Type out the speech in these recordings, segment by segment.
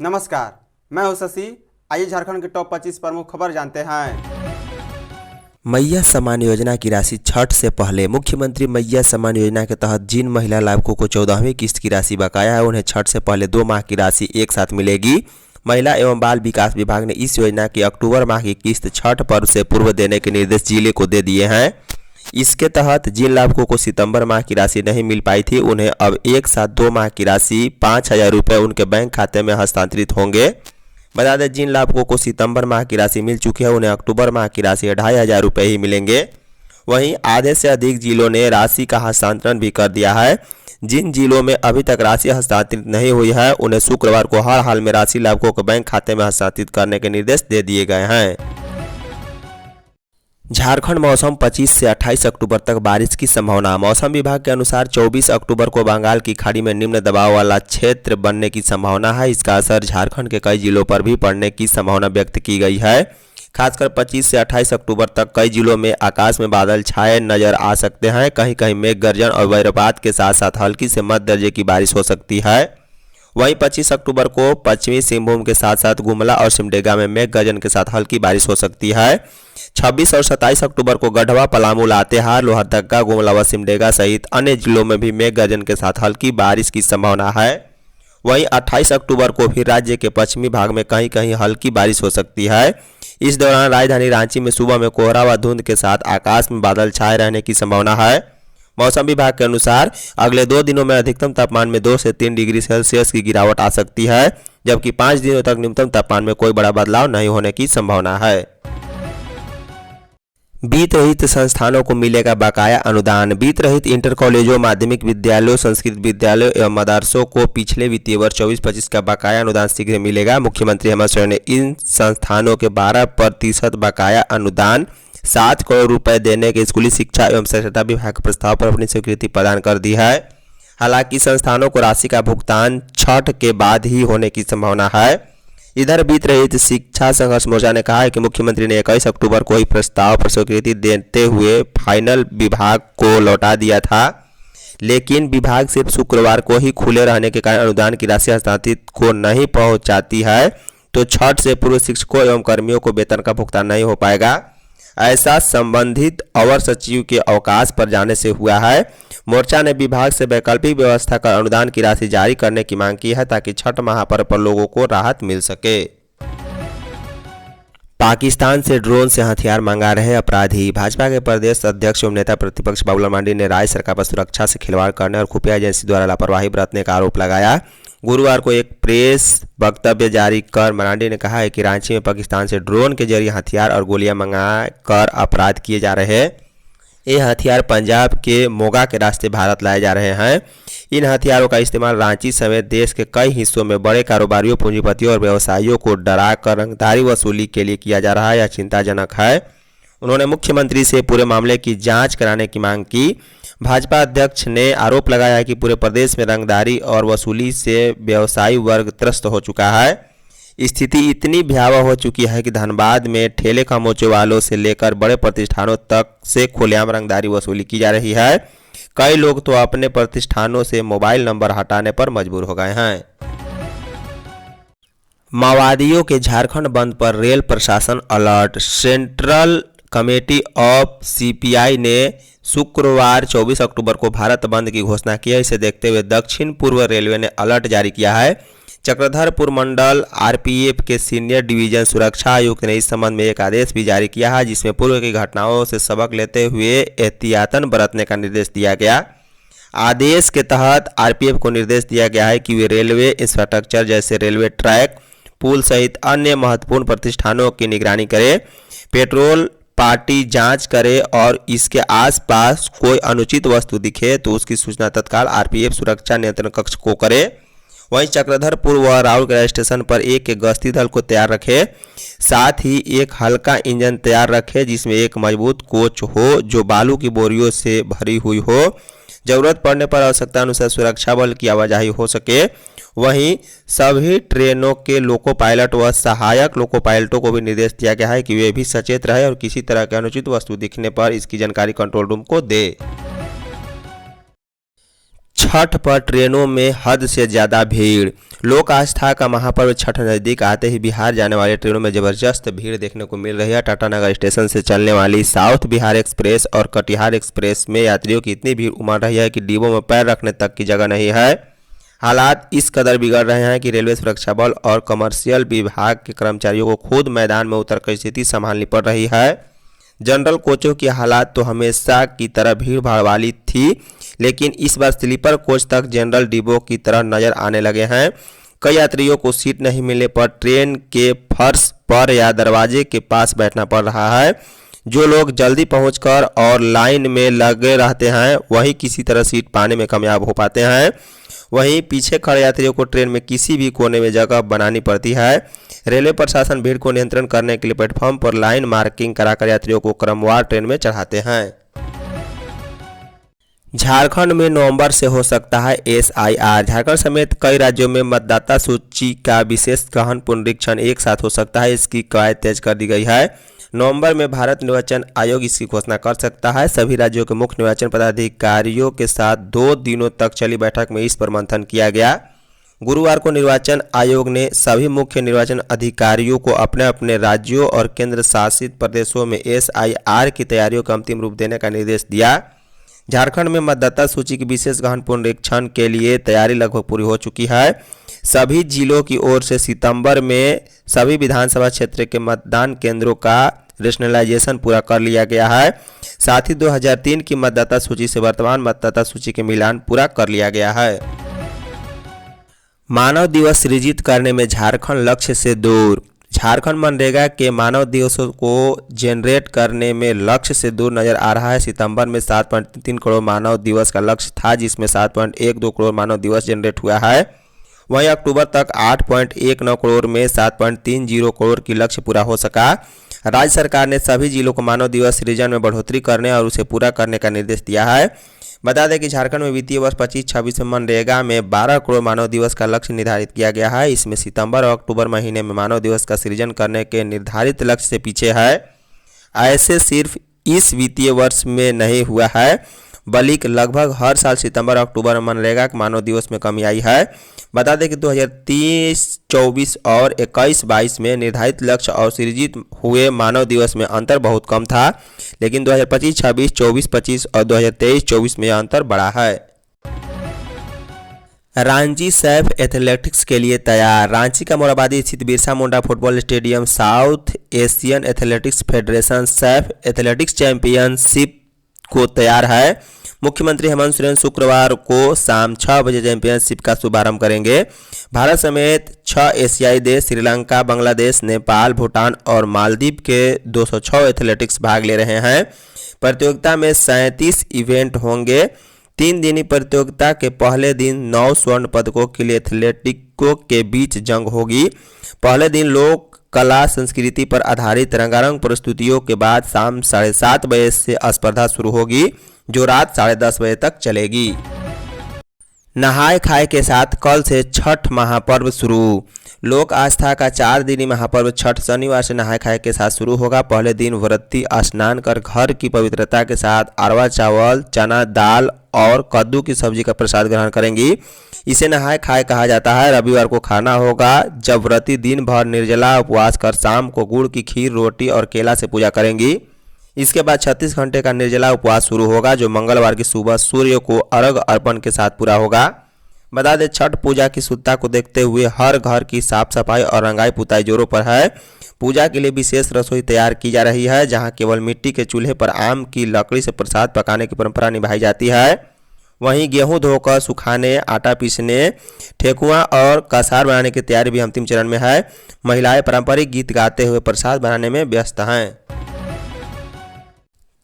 नमस्कार, मैं हूं शशि। आइए झारखंड के टॉप 25 प्रमुख खबर जानते हैं। मैया सम्मान योजना की राशि छठ से पहले। मुख्यमंत्री मैया सम्मान योजना के तहत जिन महिला लाभुकों को 14वीं किस्त की राशि बकाया है, उन्हें छठ से पहले 2 माह की राशि एक साथ मिलेगी। महिला एवं बाल विकास विभाग ने इस योजना की अक्टूबर माह की किस्त छठ पर्व से पूर्व देने के निर्देश जिले को दे दिए हैं। इसके तहत जिन लाभुकों को सितंबर माह की राशि नहीं मिल पाई थी, उन्हें अब एक साथ 2 माह की राशि 5,000 रुपये उनके बैंक खाते में हस्तांतरित होंगे। बता दें, जिन लाभुकों को सितंबर माह की राशि मिल चुकी है, उन्हें अक्टूबर माह की राशि 2,500 रुपये ही मिलेंगे। वहीं आधे से अधिक जिलों ने राशि का हस्तांतरण भी कर दिया है। जिन जिलों में अभी तक राशि हस्तांतरित नहीं हुई है, उन्हें शुक्रवार को हर हाल में राशि लाभुकों को बैंक खाते में हस्तांतरित करने के निर्देश दे दिए गए हैं। झारखंड मौसम 25 से 28 अक्टूबर तक बारिश की संभावना। मौसम विभाग के अनुसार 24 अक्टूबर को बंगाल की खाड़ी में निम्न दबाव वाला क्षेत्र बनने की संभावना है। इसका असर झारखंड के कई जिलों पर भी पड़ने की संभावना व्यक्त की गई है। खासकर 25 से 28 अक्टूबर तक कई जिलों में आकाश में बादल छाए नजर आ सकते हैं। कहीं कहीं मेघ गर्जन और वज्रपात के साथ साथ हल्की से मध्य दर्जे की बारिश हो सकती है। वहीं 25 अक्टूबर को पश्चिमी सिंहभूम के साथ साथ गुमला और सिमडेगा में मेघ गर्जन के साथ हल्की बारिश हो सकती है। 26 और 27 अक्टूबर को गढ़वा, पलामू, लातेहार, लोहरदगा, गुमला व सिमडेगा सहित अन्य जिलों में भी मेघ गर्जन के साथ हल्की बारिश की संभावना है। वहीं 28 अक्टूबर को फिर राज्य के पश्चिमी भाग में कहीं कहीं हल्की बारिश हो सकती है। इस दौरान राजधानी रांची में सुबह में कोहरा व धुंध के साथ आकाश में बादल छाए रहने की संभावना है। मौसम विभाग के अनुसार अगले 2 दिनों में अधिकतम तापमान में 2 से 3 डिग्री सेल्सियस की गिरावट आ सकती है, जबकि 5 दिनों तक न्यूनतम तापमान में कोई बड़ा बदलाव नहीं होने की संभावना है। वित्त रहित संस्थानों को मिलेगा बकाया अनुदान। वित्त रहित इंटर कॉलेजों, माध्यमिक विद्यालयों, संस्कृत विद्यालयों एवं मदरसों को पिछले वित्तीय वर्ष 24-25 का बकाया अनुदान शीघ्र मिलेगा। मुख्यमंत्री हेमंत सोरेन ने इन संस्थानों के 12% बकाया अनुदान 7 करोड़ रुपए देने के स्कूली शिक्षा एवं साक्षरता विभाग के प्रस्ताव पर अपनी स्वीकृति प्रदान कर दी है। हालांकि संस्थानों को राशि का भुगतान छठ के बाद ही होने की संभावना है। इधर वित्त रहित शिक्षा संघर्ष मोर्चा ने कहा है कि मुख्यमंत्री ने 21 अक्टूबर को ही प्रस्ताव पर स्वीकृति देते हुए फाइनल विभाग को लौटा दिया था, लेकिन विभाग सिर्फ शुक्रवार को ही खुले रहने के कारण अनुदान की राशि हस्तांतरित को नहीं पहुंचाती है, तो छठ से पूर्व शिक्षकों एवं कर्मियों को वेतन का भुगतान नहीं हो पाएगा। ऐसा संबंधित अवर सचिव के अवकाश पर जाने से हुआ है। मोर्चा ने विभाग से वैकल्पिक व्यवस्था कर अनुदान की राशि जारी करने की मांग की है, ताकि छठ महापर्व पर लोगों को राहत मिल सके। पाकिस्तान से ड्रोन से हथियार मंगा रहे अपराधी। भाजपा के प्रदेश अध्यक्ष एवं नेता प्रतिपक्ष बाबूलाल मरांडी ने राज्य सरकार पर सुरक्षा से खिलवाड़ करने और खुफिया एजेंसी द्वारा लापरवाही बरतने का आरोप लगाया। गुरुवार को एक प्रेस वक्तव्य जारी कर मरांडी ने कहा है कि रांची में पाकिस्तान से ड्रोन के जरिए हथियार और गोलियां मंगा कर अपराध किए जा रहे हैं। ये हथियार पंजाब के मोगा के रास्ते भारत लाए जा रहे हैं। इन हथियारों का इस्तेमाल रांची समेत देश के कई हिस्सों में बड़े कारोबारियों, पूंजीपतियों और व्यवसायियों को डरा कर रंगदारी वसूली के लिए किया जा रहा है। यह चिंताजनक है। उन्होंने मुख्यमंत्री से पूरे मामले की जांच कराने की मांग की। भाजपा अध्यक्ष ने आरोप लगाया कि पूरे प्रदेश में रंगदारी और वसूली से व्यवसायी वर्ग त्रस्त हो चुका है। स्थिति इतनी भयावह हो चुकी है कि धनबाद में ठेले खामोचे वालों से लेकर बड़े प्रतिष्ठानों तक से खुलेआम रंगदारी वसूली की जा रही है। कई लोग तो अपने प्रतिष्ठानों से मोबाइल नंबर हटाने पर मजबूर हो गए हैं। माओवादियों के झारखंड बंद पर रेल प्रशासन alert. Central committee of CPI ने शुक्रवार 24 अक्टूबर को भारत बंद की घोषणा की है। इसे देखते हुए दक्षिण पूर्व रेलवे ने अलर्ट जारी किया है। चक्रधरपुर मंडल आरपीएफ के सीनियर डिवीजन सुरक्षा आयुक्त ने इस संबंध में एक आदेश भी जारी किया है, जिसमें पूर्व की घटनाओं से सबक लेते हुए एहतियातन बरतने का निर्देश दिया गया। आदेश के तहत आरपीएफ को निर्देश दिया गया है कि वे रेलवे इंफ्रास्ट्रक्चर जैसे रेलवे ट्रैक, पुल सहित अन्य महत्वपूर्ण प्रतिष्ठानों की निगरानी करे, पेट्रोल पार्टी जांच करे और इसके आसपास कोई अनुचित वस्तु दिखे तो उसकी सूचना तत्काल आरपीएफ सुरक्षा नियंत्रण कक्ष को करे। वहीं चक्रधरपुर व राउरकेला स्टेशन पर एक गश्ती दल को तैयार रखे, साथ ही एक हल्का इंजन तैयार रखे जिसमें एक मजबूत कोच हो जो बालू की बोरियों से भरी हुई हो। जरूरत पड़ने पर आवश्यकता अनुसार सुरक्षा बल की आवाजाही हो सके। वहीं सभी ट्रेनों के लोको पायलट व सहायक लोको पायलटों को भी निर्देश दिया गया है कि वे भी सचेत रहे और किसी तरह के अनुचित वस्तु दिखने पर इसकी जानकारी कंट्रोल रूम को दे। छठ पर ट्रेनों में हद से ज़्यादा भीड़। लोक आस्था का महापर्व छठ नज़दीक आते ही बिहार जाने वाली ट्रेनों में ज़बरदस्त भीड़ देखने को मिल रही है। टाटानगर स्टेशन से चलने वाली साउथ बिहार एक्सप्रेस और कटिहार एक्सप्रेस में यात्रियों की इतनी भीड़ उमड़ रही है कि डिब्बों में पैर रखने तक की जगह नहीं है। हालात इस कदर बिगड़ रहे हैं कि रेलवे सुरक्षा बल और कमर्शियल विभाग के कर्मचारियों को खुद मैदान में उतरकर स्थिति संभालनी पड़ रही है। जनरल कोचों की हालात तो हमेशा की तरह भीड़ भाड़ वाली थी, लेकिन इस बार स्लीपर कोच तक जनरल डिब्बों की तरह नजर आने लगे हैं। कई यात्रियों को सीट नहीं मिलने पर ट्रेन के फर्श पर या दरवाजे के पास बैठना पड़ रहा है। जो लोग जल्दी पहुंचकर और लाइन में लगे रहते हैं वही किसी तरह सीट पाने में कामयाब हो पाते हैं। वहीं पीछे खड़े यात्रियों को ट्रेन में किसी भी कोने में जगह बनानी पड़ती है। रेलवे प्रशासन भीड़ को नियंत्रण करने के लिए प्लेटफॉर्म पर लाइन मार्किंग कराकर यात्रियों को क्रमवार ट्रेन में चढ़ाते हैं। झारखंड में नवंबर से हो सकता है SIR। झारखंड समेत कई राज्यों में मतदाता सूची का विशेष गहन पुनरीक्षण एक साथ हो सकता है। इसकी कवायद तेज कर दी गई है। नवंबर में भारत निर्वाचन आयोग इसकी घोषणा कर सकता है। सभी राज्यों के मुख्य निर्वाचन पदाधिकारियों के साथ 2 दिनों तक चली बैठक में इस पर मंथन किया गया। गुरुवार को निर्वाचन आयोग ने सभी मुख्य निर्वाचन अधिकारियों को अपने अपने राज्यों और केंद्र शासित प्रदेशों में SIR की तैयारियों को अंतिम रूप देने का निर्देश दिया। झारखंड में मतदाता सूची के विशेष गहन पुनरीक्षण के लिए तैयारी लगभग पूरी हो चुकी है। सभी जिलों की ओर से सितंबर में सभी विधानसभा क्षेत्र के मतदान केंद्रों का रेशनलाइजेशन पूरा कर लिया गया है। साथ ही 2003 की मतदाता सूची से वर्तमान मतदाता सूची के मिलान पूरा कर लिया गया है। मानव दिवस सृजित करने में झारखंड लक्ष्य से दूर। झारखंड मनरेगा के मानव दिवसों को जनरेट करने में लक्ष्य से दूर नजर आ रहा है। सितंबर में 7.3 करोड़ मानव दिवस का लक्ष्य था, जिसमें 7.12 करोड़ मानव दिवस जनरेट हुआ है। वहीं अक्टूबर तक 8.19 करोड़ में 7.30 करोड़ की लक्ष्य पूरा हो सका। राज्य सरकार ने सभी जिलों को मानव दिवस सृजन में बढ़ोतरी करने और उसे पूरा करने का निर्देश दिया है। बता दें कि झारखंड में वित्तीय वर्ष 25-26 में मनरेगा में 12 करोड़ मानव दिवस का लक्ष्य निर्धारित किया गया है। इसमें सितंबर और अक्टूबर महीने में मानव दिवस का सृजन करने के निर्धारित लक्ष्य से पीछे है। ऐसे सिर्फ इस वित्तीय वर्ष में नहीं हुआ है, बल्कि लगभग हर साल सितंबर और अक्टूबर में मनरेगा के मानव दिवस में कमी आई है। बता दें कि 2023-24 और 21-22 में निर्धारित लक्ष्य और सृजित हुए मानव दिवस में अंतर बहुत कम था, लेकिन 2025-26, 24-25 और 2023-24 में अंतर बढ़ा है। रांची सैफ एथलेटिक्स के लिए तैयार। रांची का मोराबादी स्थित Birsa Munda football stadium South Asian athletics federation SAAF athletics championship को तैयार है। मुख्यमंत्री हेमंत सोरेन शुक्रवार को शाम 6 बजे चैंपियनशिप का शुभारंभ करेंगे। भारत समेत 6 एशियाई देश श्रीलंका, बांग्लादेश, नेपाल, भूटान और मालदीव के 206 एथलेटिक्स भाग ले रहे हैं। प्रतियोगिता में 37 इवेंट होंगे। 3 दिनी प्रतियोगिता के पहले दिन 9 स्वर्ण पदकों के लिए एथलेटिकों के बीच जंग होगी। पहले दिन लोक कला संस्कृति पर आधारित रंगारंग प्रस्तुतियों के बाद शाम 7:30 बजे से स्पर्धा शुरू होगी, जो रात 10:30 बजे तक चलेगी। नहाय खाए के साथ कल से छठ महापर्व शुरू। लोक आस्था का 4 दिनी महापर्व छठ शनिवार से नहाय खाए के साथ शुरू होगा। पहले दिन व्रती स्नान कर घर की पवित्रता के साथ अरवा चावल, चना दाल और कद्दू की सब्जी का प्रसाद ग्रहण करेंगी। इसे नहाय खाए कहा जाता है। रविवार को खाना होगा, जब व्रती दिन भर निर्जला उपवास कर शाम को गुड़ की खीर, रोटी और केला से पूजा करेंगी। इसके बाद 36 घंटे का निर्जला उपवास शुरू होगा, जो मंगलवार की सुबह सूर्य को अर्घ अर्पण के साथ पूरा होगा। बता दें, छठ पूजा की शुद्धता को देखते हुए हर घर की साफ सफाई और रंगाई पुताई जोरों पर है। पूजा के लिए विशेष रसोई तैयार की जा रही है, जहां केवल मिट्टी के चूल्हे पर आम की लकड़ी से प्रसाद पकाने की परंपरा निभाई जाती है। वहीं गेहूं धोकर सुखाने, आटा पीसने, ठेकुआ और कसार बनाने की तैयारी भी अंतिम चरण में है। महिलाएं पारंपरिक गीत गाते हुए प्रसाद बनाने में व्यस्त हैं।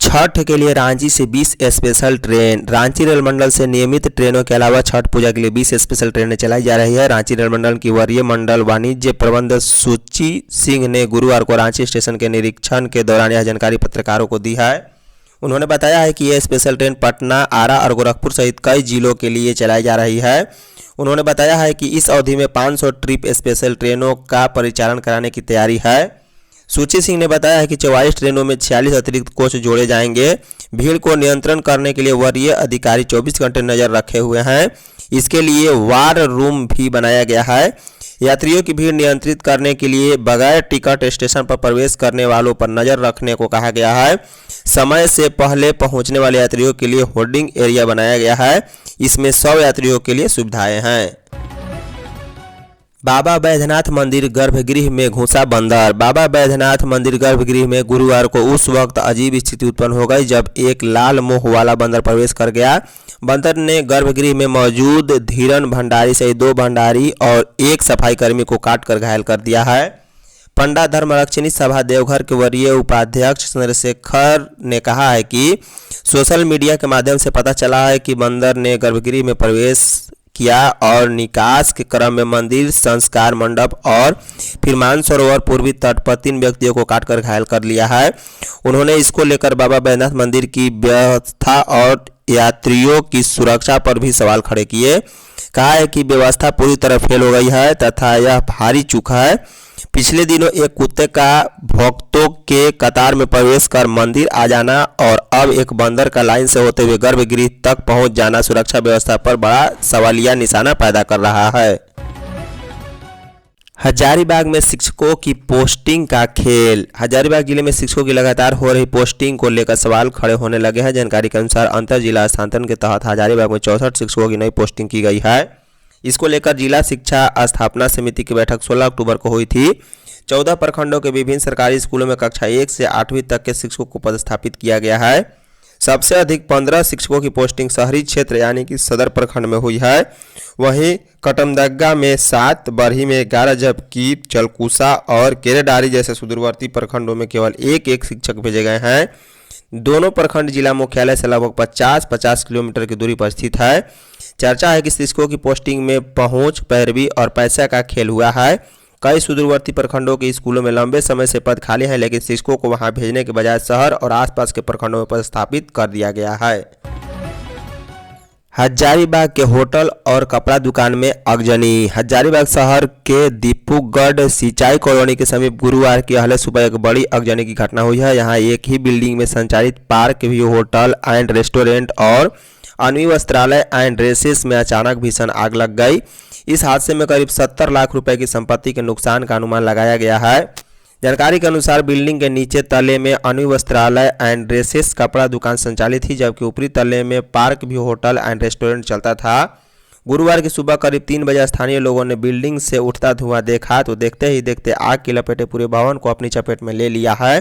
छठ के लिए रांची से 20 स्पेशल ट्रेन। रांची रेल मंडल से नियमित ट्रेनों के अलावा छठ पूजा के लिए 20 स्पेशल ट्रेनें चलाई जा रही है। रांची रेल मंडल की वरीय मंडल वाणिज्य प्रबंधक सुची सिंह ने गुरुवार को रांची स्टेशन के निरीक्षण के दौरान यह जानकारी पत्रकारों को दी है। उन्होंने बताया है कि यह स्पेशल ट्रेन पटना, आरा और गोरखपुर सहित कई जिलों के लिए चलाई जा रही है। उन्होंने बताया है कि इस अवधि में 500 ट्रिप स्पेशल ट्रेनों का परिचालन कराने की तैयारी है। सुची सिंह ने बताया है कि 44 ट्रेनों में 46 अतिरिक्त कोच जोड़े जाएंगे। भीड़ को नियंत्रण करने के लिए वरीय अधिकारी 24 घंटे नजर रखे हुए हैं। इसके लिए वार रूम भी बनाया गया है। यात्रियों की भीड़ नियंत्रित करने के लिए बगैर टिकट स्टेशन पर प्रवेश करने वालों पर नजर रखने को कहा गया है। समय से पहले पहुंचने वाले यात्रियों के लिए होल्डिंग एरिया बनाया गया है। इसमें 100 यात्रियों के लिए सुविधाएं हैं। बाबा बैद्यनाथ मंदिर गर्भगृह में घुसा बंदर। बाबा बैद्यनाथ मंदिर गर्भगृह में गुरुवार को उस वक्त अजीब स्थिति उत्पन्न हो गई जब एक लाल मोह वाला बंदर प्रवेश कर गया। बंदर ने गर्भगृह में मौजूद धीरन भंडारी सहित 2 भंडारी और 1 सफाई कर्मी को काटकर घायल कर दिया है। पंडा धर्मरक्षिणी सभा देवघर के वरीय उपाध्यक्ष चंद्रशेखर ने कहा है कि सोशल मीडिया के माध्यम से पता चला है कि बंदर ने गर्भगृह में प्रवेश किया और निकास के क्रम में मंदिर, संस्कार मंडप और फिर मानसरोवर पूर्वी तट पर 3 व्यक्तियों को काटकर घायल कर लिया है। उन्होंने इसको लेकर बाबा बैद्यनाथ मंदिर की व्यवस्था और यात्रियों की सुरक्षा पर भी सवाल खड़े किए। कहा है कि व्यवस्था पूरी तरह फेल हो गई है तथा यह भारी चूक है। पिछले दिनों एक कुत्ते का भक्तों के कतार में प्रवेश कर मंदिर आ जाना और अब एक बंदर का लाइन से होते हुए गर्भगृह तक पहुंच जाना सुरक्षा व्यवस्था पर बड़ा सवालिया निशाना पैदा कर रहा है। हजारीबाग में शिक्षकों की पोस्टिंग का खेल। हजारीबाग जिले में शिक्षकों की लगातार हो रही पोस्टिंग को लेकर सवाल खड़े होने लगे हैं। जानकारी के अनुसार अंतर जिला स्थानांतरण के तहत हजारीबाग में 64 शिक्षकों की नई पोस्टिंग की गई है। इसको लेकर जिला शिक्षा स्थापना समिति की बैठक 16 अक्टूबर को हुई थी। 14 प्रखंडों के विभिन्न सरकारी स्कूलों में कक्षा 1 से 8वीं तक के शिक्षकों को पदस्थापित किया गया है। सबसे अधिक 15 शिक्षकों की पोस्टिंग शहरी क्षेत्र यानी कि सदर प्रखंड में हुई है। वहीं कटमदग्गा में 7, बरही में 11 जबकि चलकुसा और केरेडारी जैसे सुदूरवर्ती प्रखंडों में केवल 1-1 शिक्षक भेजे गए हैं। दोनों प्रखंड जिला मुख्यालय से लगभग 50-50 किलोमीटर की दूरी पर स्थित है। चर्चा है कि शिक्षकों की पोस्टिंग में पहुंच, पैरवी और पैसा का खेल हुआ है। कई सुदूरवर्ती प्रखंडों के स्कूलों में लंबे समय से पद खाली हैं, लेकिन शिक्षकों को वहां भेजने के बजाय शहर और आसपास के प्रखंडों में पदस्थापित कर दिया गया है। हजारीबाग के होटल और कपड़ा दुकान में आगजनी। हजारीबाग शहर के दीपुगढ़ सिंचाई कॉलोनी के समीप गुरुवार की अहले सुबह एक बड़ी आगजनी की घटना हुई है। यहाँ एक ही बिल्डिंग में संचालित park view hotel and restaurant और अन्वी वस्त्रालय एंड ड्रेसेस में अचानक भीषण आग लग गई। इस हादसे में करीब 70 लाख रुपए की संपत्ति के नुकसान का अनुमान लगाया गया है। जानकारी के अनुसार बिल्डिंग के नीचे तले में अन्वी वस्त्रालय एंड ड्रेसेस कपड़ा दुकान संचालित थी, जबकि ऊपरी तले में park view hotel and restaurant चलता था। गुरुवार की सुबह करीब 3 बजे स्थानीय लोगों ने बिल्डिंग से उठता धुआं देखा तो देखते ही देखते आग की लपेटे पूरे भवन को अपनी चपेट में ले लिया है।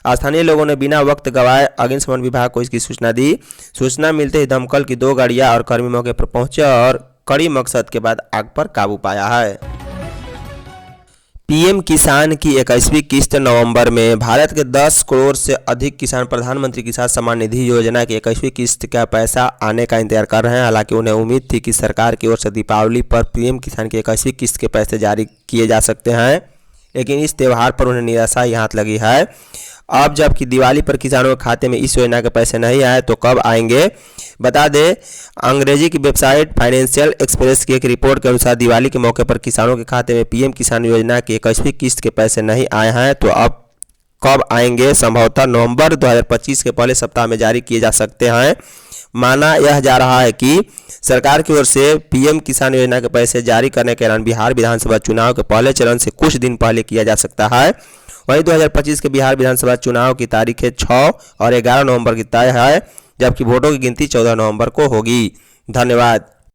स्थानीय लोगों ने बिना वक्त गवाए अग्निशमन विभाग को इसकी सूचना दी। सूचना मिलते ही दमकल की 2 गाड़ियां और कर्मी मौके पर पहुंचे और कड़ी मकसद के बाद आग पर काबू पाया है। पीएम किसान की 21वीं किस्त नवंबर में। भारत के 10 करोड़ से अधिक किसान प्रधानमंत्री किसान सम्मान निधि योजना की 21वीं किस्त का पैसा आने का इंतजार कर रहे हैं। हालांकि उन्हें उम्मीद थी कि सरकार की ओर से दीपावली पर पीएम किसान की 21वीं किस्त के पैसे जारी किए जा सकते हैं, लेकिन इस त्यौहार पर उन्हें निराशा ही हाथ लगी है। अब जबकि दिवाली पर किसानों के खाते में इस योजना के पैसे नहीं आए तो कब आएंगे? बता दें, अंग्रेजी की वेबसाइट फाइनेंशियल एक्सप्रेस की एक रिपोर्ट के अनुसार दिवाली के मौके पर किसानों के खाते में पीएम किसान योजना की 21वीं किस्त के पैसे नहीं आए हैं, तो अब कब आएंगे? संभवतः नवंबर 2025 के पहले सप्ताह में जारी किए जा सकते हैं। माना यह जा रहा है कि सरकार की ओर से पीएम किसान योजना के पैसे जारी करने का ऐलान बिहार विधानसभा चुनाव के पहले चरण से कुछ दिन पहले किया जा सकता है। वहीं 2025 के बिहार विधानसभा चुनाव की तारीखें 6 और 11 नवंबर की तय है, जबकि वोटों की गिनती 14 नवंबर को होगी। धन्यवाद।